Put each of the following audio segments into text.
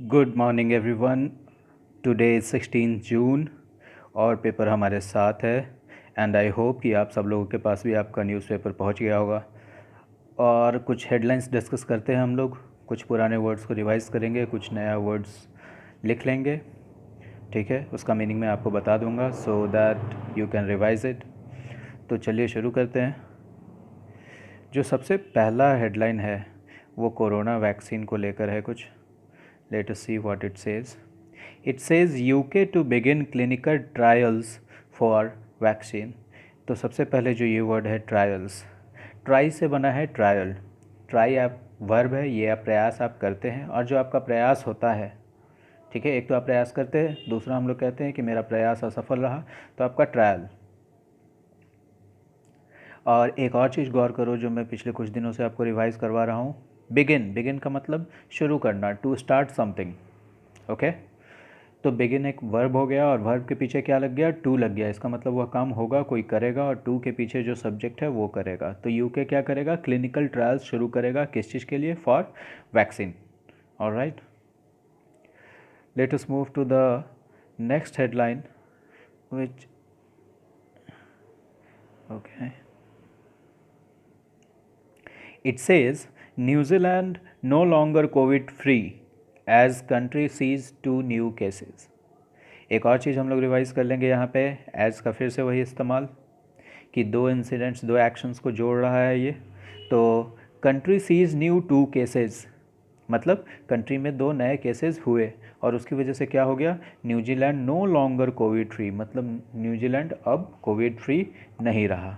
Good morning everyone. Today is 16 जून और paper हमारे साथ है एंड आई होप कि आप सब लोगों के पास भी आपका न्यूज़पेपर पहुंच गया होगा। और कुछ हेडलाइंस डिस्कस करते हैं हम लोग। कुछ पुराने वर्ड्स को रिवाइज करेंगे, कुछ नया वर्ड्स लिख लेंगे। ठीक है, उसका मीनिंग मैं आपको बता दूंगा so that you can revise it. तो चलिए शुरू करते हैं। जो सबसे पहला हेडलाइन है वो कोरोना वैक्सीन को लेकर है कुछ। Let us see what it says. It says UK to begin clinical trials for vaccine. तो सबसे पहले जो ये वर्ड है ट्रायल्स, ट्राई से बना है ट्रायल। ट्राई आप वर्ब है, ये आप प्रयास आप करते हैं और जो आपका प्रयास होता है, ठीक है, एक तो आप प्रयास करते हैं, दूसरा हम लोग कहते हैं कि मेरा प्रयास असफल रहा तो आपका ट्रायल। और एक और चीज़ गौर करो जो मैं पिछले कुछ दिनों से आपको रिवाइज करवा रहा हूँ। बिगिन, बिगिन का मतलब शुरू करना, टू स्टार्ट समथिंग। ओके, तो बिगिन एक वर्ब हो गया और वर्ब के पीछे क्या लग गया, टू लग गया। इसका मतलब वह काम होगा, कोई करेगा, और टू के पीछे जो सब्जेक्ट है वो करेगा। तो यूके क्या करेगा, क्लिनिकल ट्रायल्स शुरू करेगा। किस चीज़ के लिए, for vaccine. Alright, let us move to the next headline which okay, it says New Zealand no longer COVID free as country sees 2 new cases। एक और चीज़ हम लोग रिवाइज कर लेंगे यहाँ पे, एज का फिर से वही इस्तेमाल कि दो इंसिडेंट्स, दो एक्शंस को जोड़ रहा है ये। तो कंट्री सीज न्यू 2 केसेस, मतलब कंट्री में 2 नए केसेस हुए और उसकी वजह से क्या हो गया, New Zealand no longer covid free, मतलब न्यूजीलैंड अब कोविड फ्री नहीं रहा।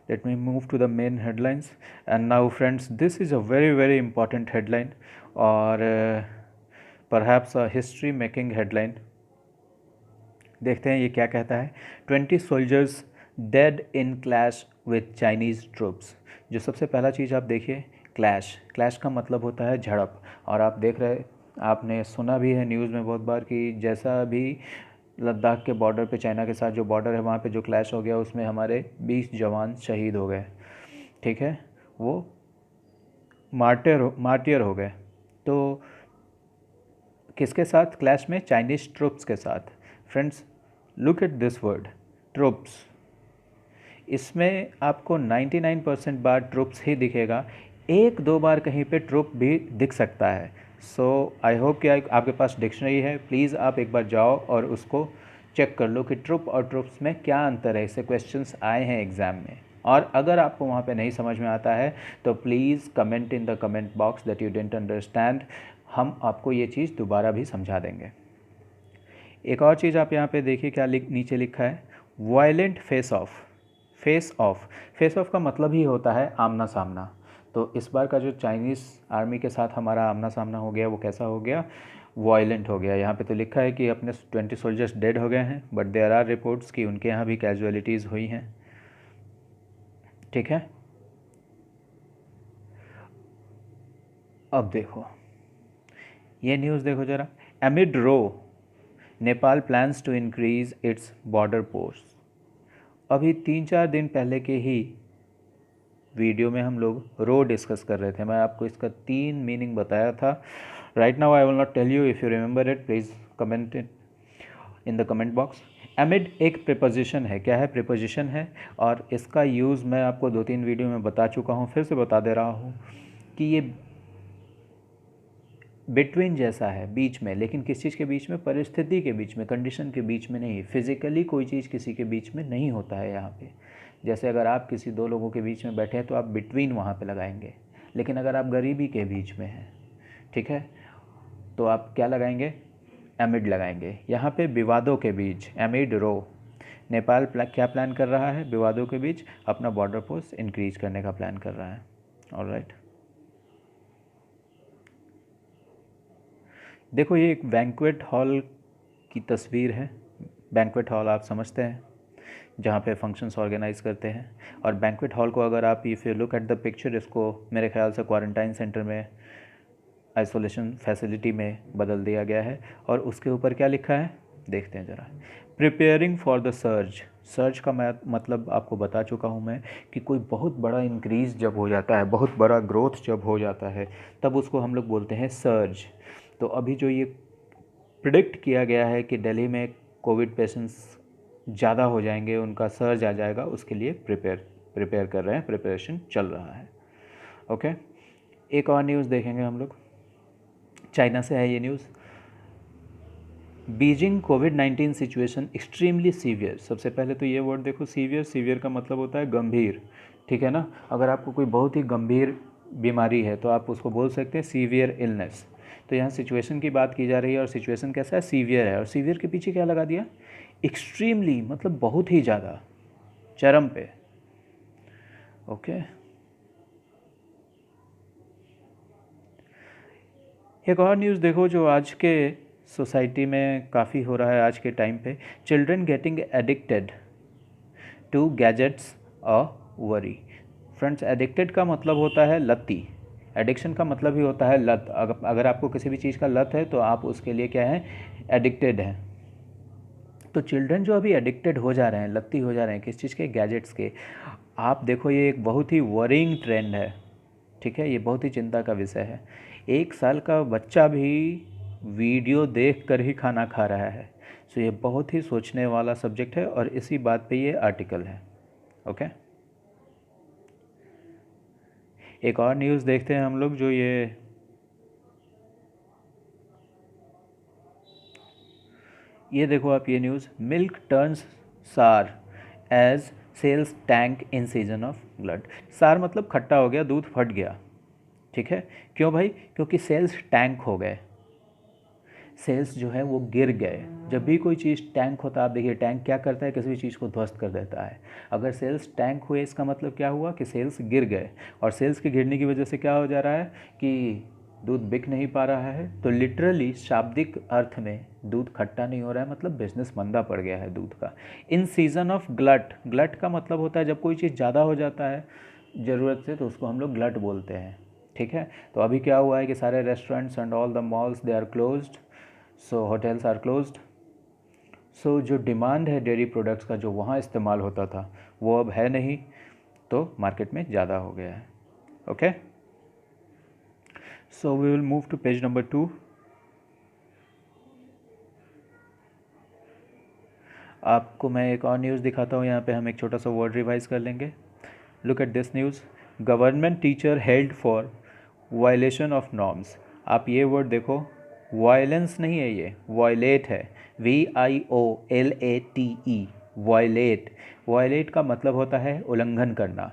Let me move to the main headlines. And now friends, this is a very important headline or perhaps a history making headline। देखते हैं ये क्या कहता है। 20 soldiers dead in clash with Chinese troops। जो सबसे पहला चीज़ आप देखिए, क्लैश। क्लैश का मतलब होता है झड़प। और आप देख रहे, आपने सुना भी है न्यूज़ में बहुत बार कि जैसा भी लद्दाख के बॉर्डर पे, चाइना के साथ जो बॉर्डर है वहाँ पे जो क्लैश हो गया उसमें हमारे 20 जवान शहीद हो गए। ठीक है, वो मार्टियर हो गए। तो किसके साथ क्लैश में, चाइनीज़ ट्रुप्स के साथ। Friends look at this word troops. इसमें आपको 99% बार ट्रुप्स ही दिखेगा, एक दो बार कहीं पे ट्रुप भी दिख सकता है। सो आई होप कि आपके पास डिक्शनरी है, प्लीज़ आप एक बार जाओ और उसको चेक कर लो कि ट्रुप और ट्रुप्स में क्या अंतर है। इससे क्वेश्चंस आए हैं एग्ज़ाम में। और अगर आपको वहाँ पे नहीं समझ में आता है तो please comment in the comment box that you didn't understand. हम आपको ये चीज़ दोबारा भी समझा देंगे। एक और चीज़ आप यहाँ पे देखिए क्या नीचे लिखा है, violent face of. Face of, face of का मतलब ही होता है आमना सामना। तो इस बार का जो चाइनीज़ आर्मी के साथ हमारा आमना सामना हो गया वो कैसा हो गया, वायलेंट हो गया। यहाँ पे तो लिखा है कि अपने 20 सोल्जर्स डेड हो गए हैं, बट देयर आर रिपोर्ट्स कि उनके यहाँ भी कैजुअलिटीज़ हुई हैं। ठीक है, अब देखो ये न्यूज़ देखो ज़रा। Amid row, Nepal plans to increase its border post. अभी 3-4 दिन पहले के ही वीडियो में हम लोग रो डिस्कस कर रहे थे। मैं आपको इसका 3 मीनिंग बताया था। Right now I will not tell you, if you remember it please comment it in the comment box. Amid एक प्रीपोजिशन है। क्या है, प्रीपोजिशन है। और इसका यूज़ मैं आपको 2-3 वीडियो में बता चुका हूँ, फिर से बता दे रहा हूँ कि ये बिटवीन जैसा है, बीच में। लेकिन किस चीज़ के बीच में, परिस्थिति के बीच में, कंडीशन के बीच में नहीं। फिज़िकली कोई चीज़ किसी के बीच में नहीं होता है यहाँ पे। जैसे अगर आप किसी दो लोगों के बीच में बैठे हैं तो आप बिटवीन वहाँ पे लगाएंगे, लेकिन अगर आप गरीबी के बीच में हैं, ठीक है, तो आप क्या लगाएंगे, एमिड लगाएंगे। यहाँ पे विवादों के बीच, एमिड रो। नेपाल क्या प्लान कर रहा है, विवादों के बीच अपना बॉर्डर पोस्ट इंक्रीज करने का प्लान कर रहा है। ऑलराइट, देखो ये एक बैंक्वेट हॉल की तस्वीर है। बैंक्वेट हॉल आप समझते हैं, जहाँ पे फंक्शंस ऑर्गेनाइज करते हैं। और बैंक्वेट हॉल को अगर आप if you look at the picture, इसको मेरे ख्याल से क्वारंटाइन सेंटर में, आइसोलेशन फैसिलिटी में बदल दिया गया है। और उसके ऊपर क्या लिखा है देखते हैं ज़रा। Preparing for the surge. Surge का मैं मतलब आपको बता चुका हूँ मैं कि कोई बहुत बड़ा इंक्रीज़ जब हो जाता है, बहुत बड़ा ग्रोथ जब हो जाता है, तब उसको हम लोग बोलते हैं सर्ज। तो अभी जो ये प्रिडिक्ट किया गया है कि दिल्ली में कोविड पेशेंट्स ज़्यादा हो जाएंगे, उनका सर्ज आ जाएगा, उसके लिए प्रिपेयर कर रहे हैं, प्रिपरेशन चल रहा है। ओके, एक और न्यूज़ देखेंगे हम लोग, चाइना से है ये न्यूज़। बीजिंग कोविड-19 सिचुएशन एक्सट्रीमली सीवियर। सबसे पहले तो ये वर्ड देखो, सीवियर। सीवियर का मतलब होता है गंभीर, ठीक है ना। अगर आपको कोई बहुत ही गंभीर बीमारी है तो आप उसको बोल सकते हैं सीवियर इलनेस। तो यहाँ सिचुएशन की बात की जा रही है और सिचुएशन कैसा है, सीवियर है। और सीवियर के पीछे क्या लगा दिया, एक्सट्रीमली, मतलब बहुत ही ज़्यादा, चरम पे। ओके, एक और न्यूज़ देखो जो आज के सोसाइटी में काफ़ी हो रहा है आज के टाइम पे। Children getting addicted to gadgets a worry. Friends, addicted का मतलब होता है लती। एडिक्शन का मतलब ही होता है लत। अगर आपको किसी भी चीज़ का लत है तो आप उसके लिए क्या है, एडिक्टेड हैं। तो चिल्ड्रन जो अभी एडिक्टेड हो जा रहे हैं, लत्ती हो जा रहे हैं, किस चीज़ के, गैजेट्स के। आप देखो, ये एक बहुत ही वरिंग ट्रेंड है, ठीक है, ये बहुत ही चिंता का विषय है। 1 साल का बच्चा भी वीडियो देख कर ही खाना खा रहा है। सो ये बहुत ही सोचने वाला सब्जेक्ट है और इसी बात पे ये आर्टिकल है। ओके, एक और न्यूज़ देखते हैं हम लोग, जो ये देखो आप, ये news, milk turns sour as sales tank in season of glut. Sour मतलब खट्टा हो गया, दूध फट गया, ठीक है। क्यों भाई, क्योंकि सेल्स टैंक हो गए, सेल्स जो है वो गिर गए। जब भी कोई चीज़ टैंक होता है, आप देखिए टैंक क्या करता है, किसी भी चीज़ को ध्वस्त कर देता है। अगर सेल्स टैंक हुए, इसका मतलब क्या हुआ कि सेल्स गिर गए। और सेल्स के गिरने की वजह से क्या हो जा रहा है कि दूध बिक नहीं पा रहा है। तो लिटरली शाब्दिक अर्थ में दूध खट्टा नहीं हो रहा है, मतलब बिजनेस मंदा पड़ गया है दूध का। इन सीज़न ऑफ ग्लट, ग्लट का मतलब होता है जब कोई चीज़ ज़्यादा हो जाता है ज़रूरत से, तो उसको हम लोग ग्लट बोलते हैं, ठीक है। तो अभी क्या हुआ है कि सारे restaurants and all the malls they are closed, so hotels are closed. So जो डिमांड है डेयरी प्रोडक्ट्स का, जो वहाँ इस्तेमाल होता था, वो अब है नहीं, तो मार्केट में ज़्यादा हो गया है। Okay, so we will move to page number 2। आपको मैं एक और न्यूज़ दिखाता हूँ। यहाँ पे हम एक छोटा सा वर्ड रिवाइज कर लेंगे। Look at this news, government teacher held for violation of norms. आप ये वर्ड देखो, वायलेंस नहीं है, ये वायलेट है, VIOLATE, वायलेट। वायलेट का मतलब होता है उल्लंघन करना,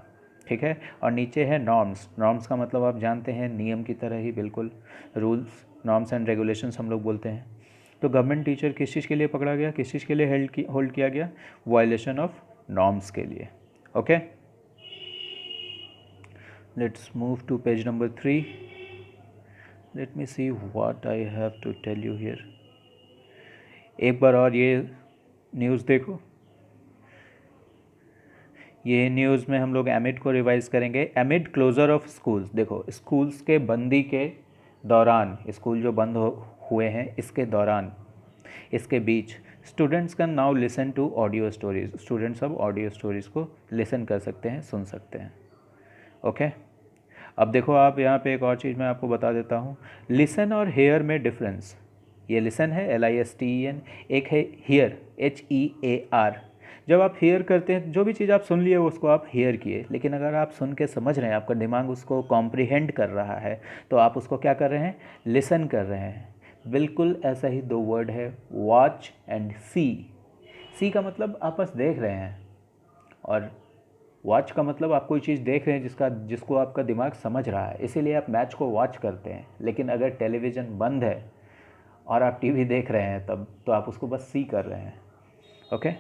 ठीक है। और नीचे है नॉर्म्स। नॉर्म्स का मतलब आप जानते हैं, नियम की तरह ही बिल्कुल, रूल्स, नॉर्म्स एंड रेगुलेशंस हम लोग बोलते हैं। तो गवर्नमेंट टीचर किस चीज़ के लिए पकड़ा गया, किस चीज़ के लिए होल्ड किया गया, वायलेशन ऑफ नॉर्म्स के लिए। Okay, let's move to page number 3। Let me see what I have to tell you here. एक बार और ये न्यूज़ देखो। ये न्यूज़ में हम लोग एमिड को रिवाइज करेंगे। एमिड क्लोजर ऑफ स्कूल्स, देखो स्कूल्स के बंदी के दौरान, स्कूल जो बंद हुए हैं इसके दौरान, इसके बीच, students can now listen to audio stories. Students अब ऑडियो स्टोरीज़ को लिसन कर सकते हैं, सुन सकते हैं। ओके, अब देखो आप, यहाँ पे एक और चीज़ मैं आपको बता देता हूँ, लिसन और हेयर में डिफरेंस। ये लिसन है LISTEN, एक है हियर HEAR। जब आप हेयर करते हैं, जो भी चीज़ आप सुन लिए उसको आप हेयर किए, लेकिन अगर आप सुन के समझ रहे हैं, आपका दिमाग उसको कॉम्प्रिहेंड कर रहा है, तो आप उसको क्या कर रहे हैं, लिसन कर रहे हैं। बिल्कुल ऐसा ही दो वर्ड है, वॉच एंड सी। सी का मतलब आप बस देख रहे हैं, और वॉच का मतलब आप कोई चीज़ देख रहे हैं जिसको आपका दिमाग समझ रहा है, इसीलिए आप मैच को वॉच करते हैं। लेकिन अगर टेलीविज़न बंद है और आप टीवी देख रहे हैं तब, तो आप उसको बस सी कर रहे हैं। Okay,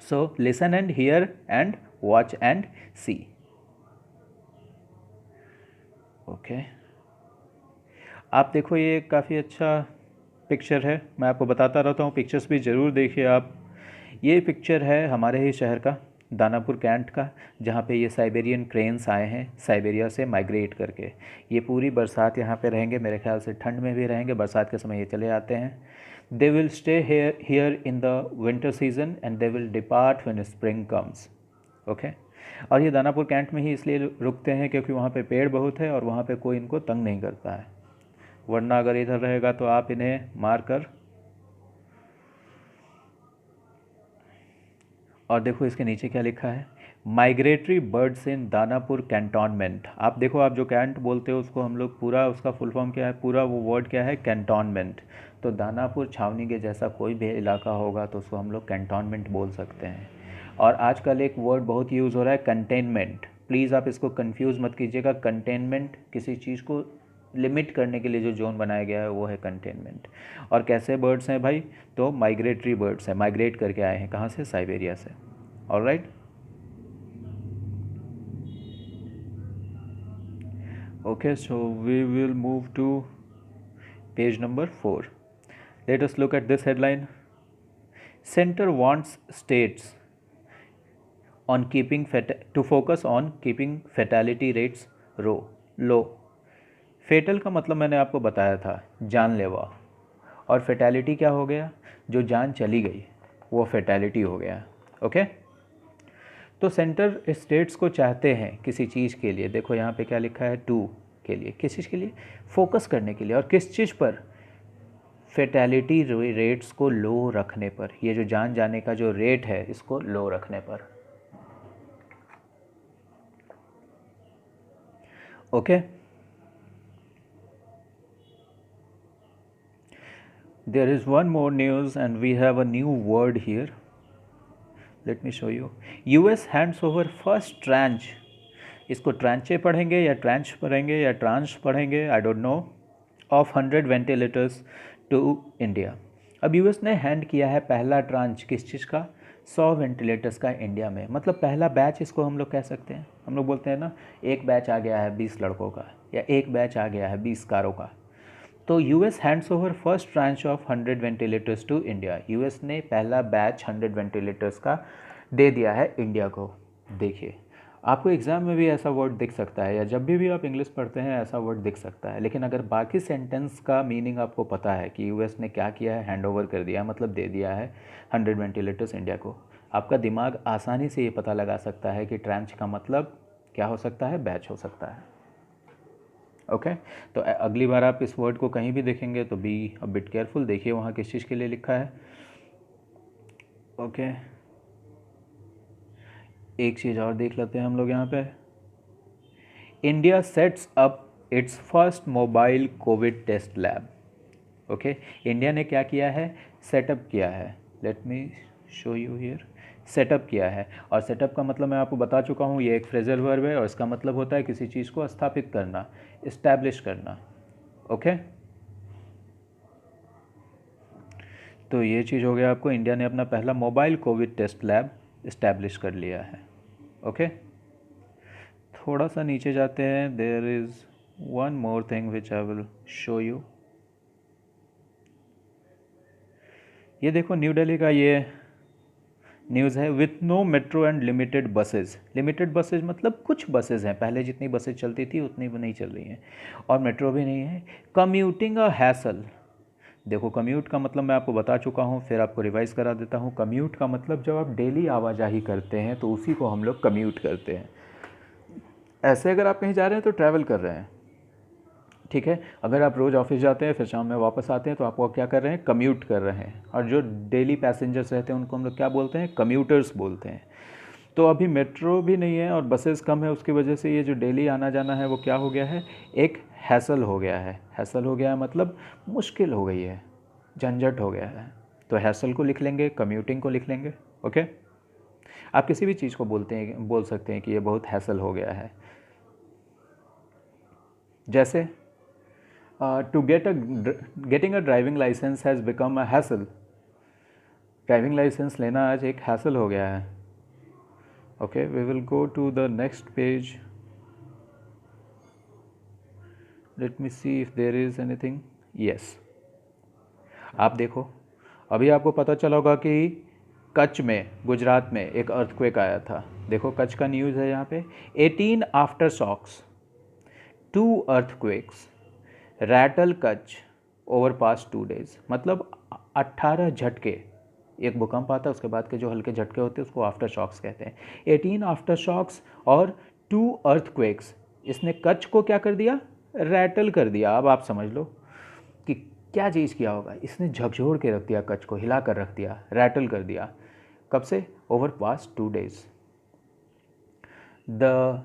so listen and hear and watch and see. Okay, आप देखो ये काफ़ी अच्छा पिक्चर है, मैं आपको बताता रहता हूँ, पिक्चर्स भी ज़रूर देखिए आप। ये पिक्चर है हमारे ही शहर का, दानापुर कैंट का, जहाँ पे ये साइबेरियन क्रेन्स आए हैं साइबेरिया से माइग्रेट करके। ये पूरी बरसात यहाँ पे रहेंगे, मेरे ख्याल से ठंड में भी रहेंगे, बरसात के समय ये चले आते हैं। They will stay here in the winter season and they will depart when spring comes. Okay. और ये दानापुर कैंट में ही इसलिए रुकते हैं क्योंकि वहाँ पे पेड़ बहुत है और वहाँ पे कोई इनको तंग नहीं करता है, वरना अगर इधर रहेगा तो आप इन्हें मार कर। और देखो इसके नीचे क्या लिखा है, माइग्रेटरी बर्ड्स इन दानापुर कैंटोनमेंट। आप देखो, आप जो कैंट बोलते हो उसको हम लोग पूरा, उसका फुल फॉर्म क्या है, पूरा वो वर्ड क्या है, कैंटोनमेंट। तो दानापुर छावनी के जैसा कोई भी इलाका होगा तो उसको हम लोग कैंटोनमेंट बोल सकते हैं। और आजकल एक वर्ड बहुत यूज़ हो रहा है, कंटेनमेंट। प्लीज़ आप इसको कंफ्यूज मत कीजिएगा। कंटेनमेंट किसी चीज़ को लिमिट करने के लिए जो जोन बनाया गया है वो है कंटेनमेंट। और कैसे बर्ड्स हैं भाई, तो माइग्रेटरी बर्ड्स हैं, माइग्रेट करके आए हैं कहाँ से, साइबेरिया से। Alright, okay, so we will move to page number 4. Let us look at this headline. Center wants states on keeping to focus on keeping fatality rates low. Fatal का मतलब मैंने आपको बताया था, जानलेवा। और फेटैलिटी क्या हो गया, जो जान चली गई वो फेटैलिटी हो गया। ओके। तो सेंटर स्टेट्स को चाहते हैं किसी चीज़ के लिए, देखो यहाँ पे क्या लिखा है, टू के लिए, किस चीज़ के लिए, फोकस करने के लिए। और किस चीज़ पर, फेटैलिटी रेट्स को लो रखने पर। ये जो जान जाने का जो रेट है इसको लो रखने पर। Okay. There is one more news and we have a new word here. Let me show you. US hands over first tranche, इसको ट्रांचे पढ़ेंगे या ट्रांच पढ़ेंगे या ट्रांच पढ़ेंगे, I don't know, of 100 ventilators to India. अब US ने hand किया है पहला ट्रांच, किस चीज़ का, 100 वेंटिलेटर्स का इंडिया में। मतलब पहला बैच इसको हम लोग कह सकते हैं। हम लोग बोलते हैं ना, एक बैच आ गया है 20 लड़कों का, या एक बैच आ गया है 20 कारों का। तो US hands over first tranche of 100 ventilators to India. US ने पहला बैच 100 वेंटिलेटर्स का दे दिया है इंडिया को। देखिए, आपको एग्ज़ाम में भी ऐसा वर्ड दिख सकता है, या जब भी आप इंग्लिश पढ़ते हैं ऐसा वर्ड दिख सकता है, लेकिन अगर बाकी सेंटेंस का मीनिंग आपको पता है कि यूएस ने क्या किया है, हैंड ओवर कर दिया, मतलब दे दिया है 100 वेंटिलेटर्स इंडिया को, आपका दिमाग आसानी से ये पता लगा सकता है कि ट्रांच का मतलब क्या हो सकता है, बैच हो सकता है। ओके। तो अगली बार आप इस वर्ड को कहीं भी देखेंगे तो बी अ बिट केयरफुल, देखिए वहाँ किस चीज़ के लिए लिखा है। ओके। एक चीज़ और देख लेते हैं हम लोग यहाँ पे। India sets up its first mobile covid test lab. Okay, India ने क्या किया है, सेटअप किया है। Let me show you here, setup किया है। और सेटअप का मतलब मैं आपको बता चुका हूँ, ये एक फ्रेजल वर्ब है और इसका मतलब होता है किसी चीज़ को स्थापित करना, इस्टेब्लिश करना। ओके। तो ये चीज़ हो गया आपको, इंडिया ने अपना पहला mobile covid test lab establish कर लिया है। ओके। थोड़ा सा नीचे जाते हैं, there is one more thing which I will show you. ये देखो न्यू दिल्ली का ये न्यूज़ है, with no metro and limited buses. Limited buses मतलब कुछ बसेज हैं, पहले जितनी बसेज चलती थी उतनी भी नहीं चल रही हैं, और मेट्रो भी नहीं है। Commuting a hassle. देखो कम्यूट का मतलब मैं आपको बता चुका हूँ, फिर आपको रिवाइज़ करा देता हूँ। कम्यूट का मतलब जब आप डेली आवाजाही करते हैं तो उसी को हम लोग कम्यूट करते हैं। ऐसे अगर आप कहीं जा रहे हैं तो ट्रैवल कर रहे हैं, ठीक है। अगर आप रोज़ ऑफिस जाते हैं फिर शाम में वापस आते हैं तो आप वो क्या कर रहे हैं, कम्यूट कर रहे हैं। और जो डेली पैसेंजर्स रहते हैं उनको हम लोग क्या बोलते हैं, कम्यूटर्स बोलते हैं। तो अभी मेट्रो भी नहीं है और बसेस कम है, उसकी वजह से ये जो डेली आना जाना है वो क्या हो गया है, एक हैसल हो गया है। हैसल हो गया है मतलब मुश्किल हो गई है, झंझट हो गया है। तो हैसल को लिख लेंगे, कम्यूटिंग को लिख लेंगे। ओके। आप किसी भी चीज़ को बोल सकते हैं कि ये बहुत हैसल हो गया है। जैसे getting a driving licence has become a hassle. Driving licence लेना आज एक हैसल हो गया है। Okay, we will go to the next page. Let me see if there is anything. Yes, आप देखो, अभी आपको पता चला होगा कि कच्छ में, गुजरात में एक अर्थक्वेक आया था। देखो कच्छ का न्यूज़ है यहाँ पे। 18 aftershocks, 2 earthquakes rattle Kutch over past 2 days. मतलब 18 झटके, एक भूकंप आता है उसके बाद के जो हल्के झटके होते हैं उसको आफ्टर शॉक्स कहते हैं। 18 आफ्टर शॉक्स और 2 अर्थक्वेक्स, इसने कच्छ को क्या कर दिया, रैटल कर दिया। अब आप समझ लो कि क्या चीज़ किया होगा, इसने झकझोर के रख दिया, कच्छ को हिला कर रख दिया, रैटल कर दिया। कब से, over past 2 days. The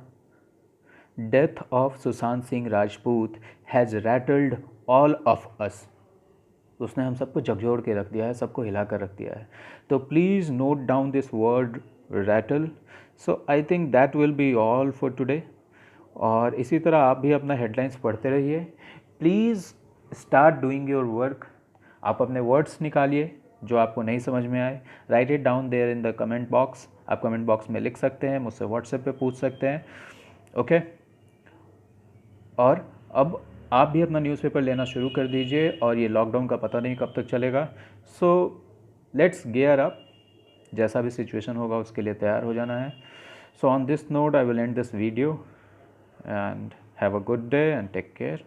death of Sushant Singh Rajput has rattled all of us. उसने हम सबको झकझोर के रख दिया है, सबको हिला कर रख दिया है। तो please note down this word rattle. So I think that will be all for today. और इसी तरह आप भी अपना हेडलाइंस पढ़ते रहिए। Please start doing your work. आप अपने वर्ड्स निकालिए जो आपको नहीं समझ में आए, write it down there in the comment box. आप कमेंट बॉक्स में लिख सकते हैं, मुझसे व्हाट्सएप पे पूछ सकते हैं, ओके। और अब आप भी अपना न्यूज़पेपर लेना शुरू कर दीजिए, और ये लॉकडाउन का पता नहीं कब तक चलेगा। सो लेट्स गियर अप, जैसा भी सिचुएशन होगा उसके लिए तैयार हो जाना है। So on this note I will end this video and have a good day and take care.